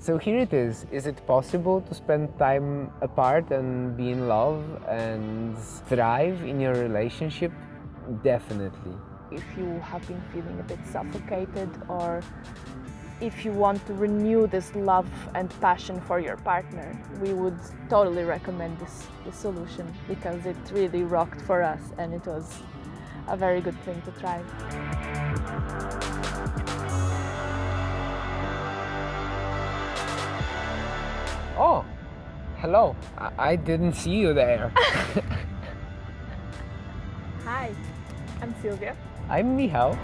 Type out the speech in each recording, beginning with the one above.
So here it is. Is it possible to spend time apart and be in love and thrive in your relationship? Definitely. If you have been feeling a bit suffocated, or if you want to renew this love and passion for your partner, we would totally recommend this solution, because it really rocked for us and it was a very good thing to try. Oh, hello. I didn't see you there. Hi, I'm Silvia. I'm Michal.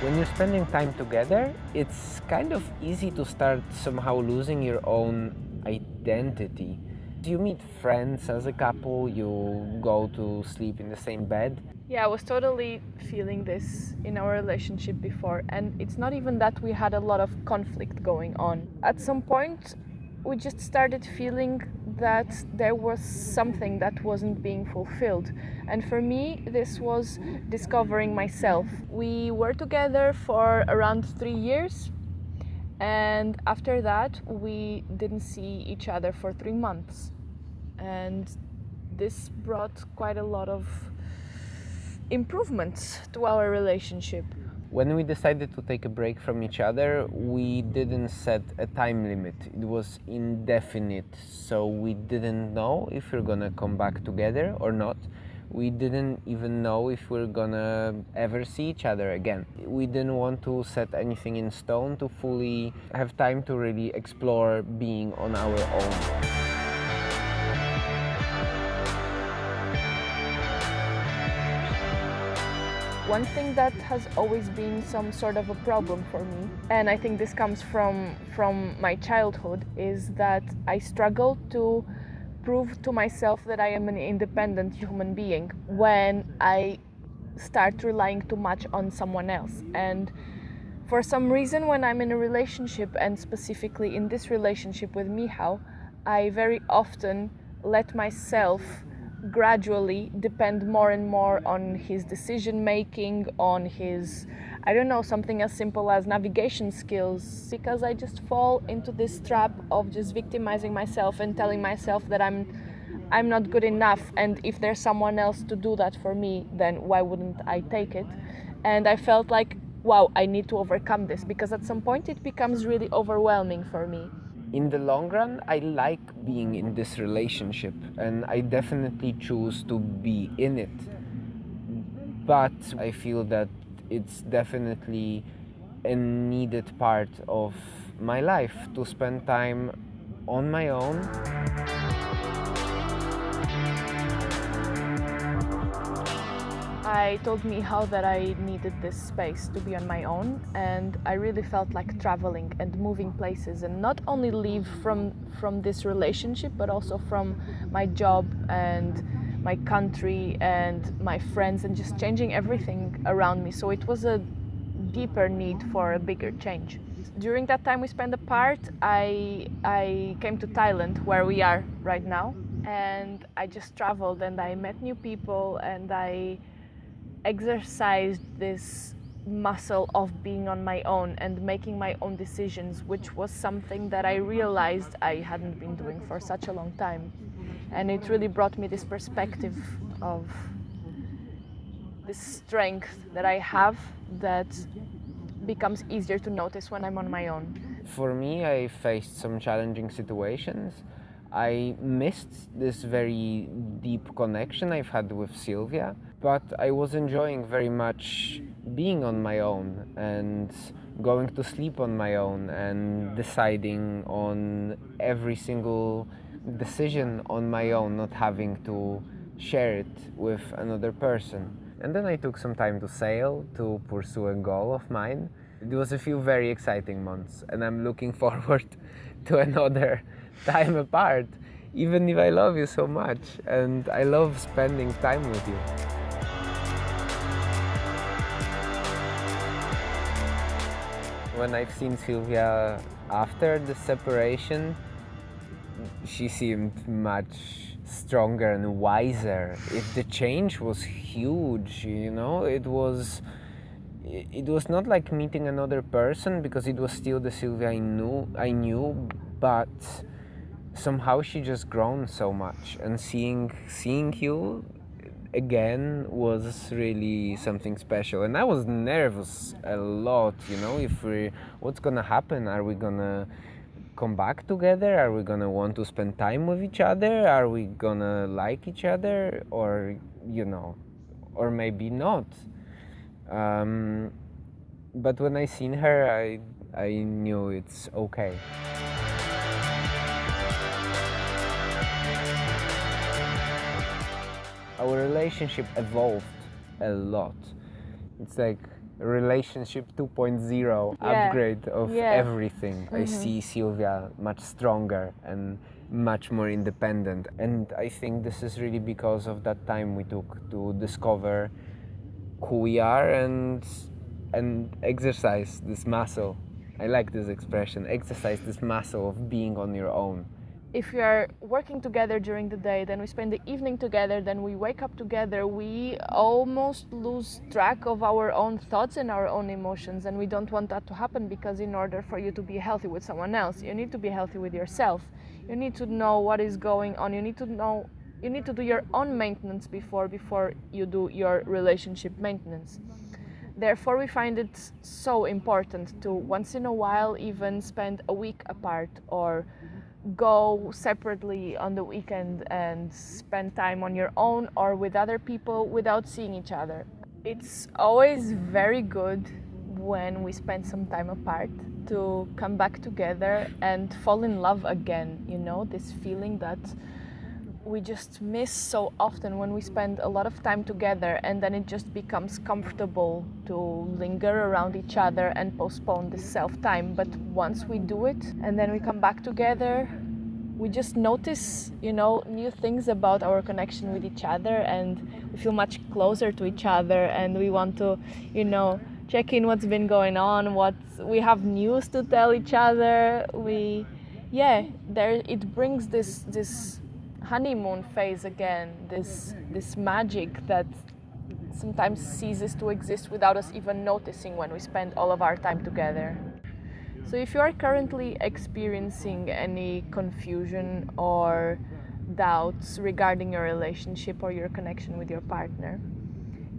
When you're spending time together, it's kind of easy to start somehow losing your own identity. You meet friends as a couple, you go to sleep in the same bed. Yeah, I was totally feeling this in our relationship before, and it's not even that we had a lot of conflict going on. At some point, we just started feeling that there was something that wasn't being fulfilled. And for me, this was discovering myself. We were together for around 3 years, and after that, we didn't see each other for 3 months. And this brought quite a lot of improvements to our relationship. When we decided to take a break from each other, we didn't set a time limit. It was indefinite, so we didn't know if we're gonna come back together or not. We didn't even know if we're gonna ever see each other again. We didn't want to set anything in stone, to fully have time to really explore being on our own. One thing that has always been some sort of a problem for me, and I think this comes from my childhood, is that I struggle to prove to myself that I am an independent human being when I start relying too much on someone else. And for some reason, when I'm in a relationship, and specifically in this relationship with Michal, I very often let myself gradually depend more and more on his decision making, on his, I don't know, something as simple as navigation skills, because I just fall into this trap of just victimizing myself and telling myself that I'm not good enough, and if there's someone else to do that for me, then why wouldn't I take it? And I felt like, wow, I need to overcome this, because at some point it becomes really overwhelming for me. In the long run, I like being in this relationship, and I definitely choose to be in it. But I feel that it's definitely a needed part of my life, to spend time on my own. I told Michal that I needed this space to be on my own, and I really felt like traveling and moving places, and not only leave from this relationship, but also from my job and my country and my friends, and just changing everything around me. So it was a deeper need for a bigger change. During that time we spent apart, I came to Thailand, where we are right now, and I just traveled and I met new people, and I exercised this muscle of being on my own and making my own decisions, which was something that I realized I hadn't been doing for such a long time. And it really brought me this perspective of this strength that I have that becomes easier to notice when I'm on my own. For me, I faced some challenging situations. I missed this very deep connection I've had with Silvia, but I was enjoying very much being on my own and going to sleep on my own and deciding on every single decision on my own, not having to share it with another person. And then I took some time to sail, to pursue a goal of mine. It was a few very exciting months, and I'm looking forward to another time apart, even if I love you so much and I love spending time with you. When I've seen Silvia after the separation, she seemed much stronger and wiser. The change was huge, you know. it was not like meeting another person, because it was still the Silvia I knew, but somehow she just grown so much, and seeing you again was really something special. And I was nervous a lot, if what's gonna happen. Are we gonna come back together? Are we gonna want to spend time with each other? Are we gonna like each other? Or or maybe not. But when I seen her, I knew it's okay. Our relationship evolved a lot. It's like relationship 2.0 upgrade of everything. I see Silvia much stronger and much more independent. And I think this is really because of that time we took to discover who we are and exercise this muscle. I like this expression, exercise this muscle of being on your own. If we are working together during the day, then we spend the evening together, then we wake up together, we almost lose track of our own thoughts and our own emotions. And we don't want that to happen, because in order for you to be healthy with someone else, you need to be healthy with yourself. You need to know what is going on. You need to do your own maintenance before you do your relationship maintenance. Therefore, we find it so important to once in a while even spend a week apart, or go separately on the weekend and spend time on your own or with other people without seeing each other. It's always very good when we spend some time apart to come back together and fall in love again. This feeling that we just miss so often when we spend a lot of time together, and then it just becomes comfortable to linger around each other and postpone the self-time. But once we do it and then we come back together, we just notice, new things about our connection with each other, and we feel much closer to each other, and we want to, check in what's been going on, we have news to tell each other. It brings this honeymoon phase again, this magic that sometimes ceases to exist without us even noticing when we spend all of our time together. So if you are currently experiencing any confusion or doubts regarding your relationship or your connection with your partner,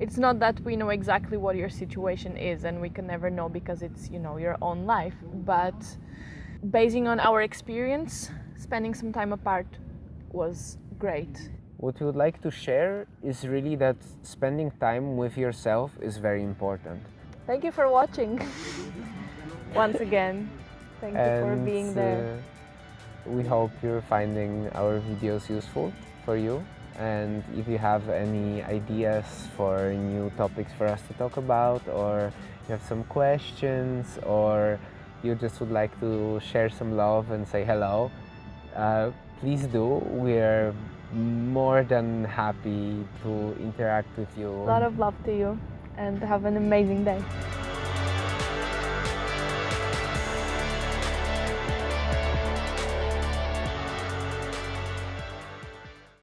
it's not that we know exactly what your situation is, and we can never know because it's, your own life. But basing on our experience, spending some time apart was great. What we would like to share is really that spending time with yourself is very important. Thank you for watching. Once again, thank you for being there. We hope you're finding our videos useful for you. And if you have any ideas for new topics for us to talk about, or you have some questions, or you just would like to share some love and say hello, please do. We're more than happy to interact with you. A lot of love to you, and have an amazing day.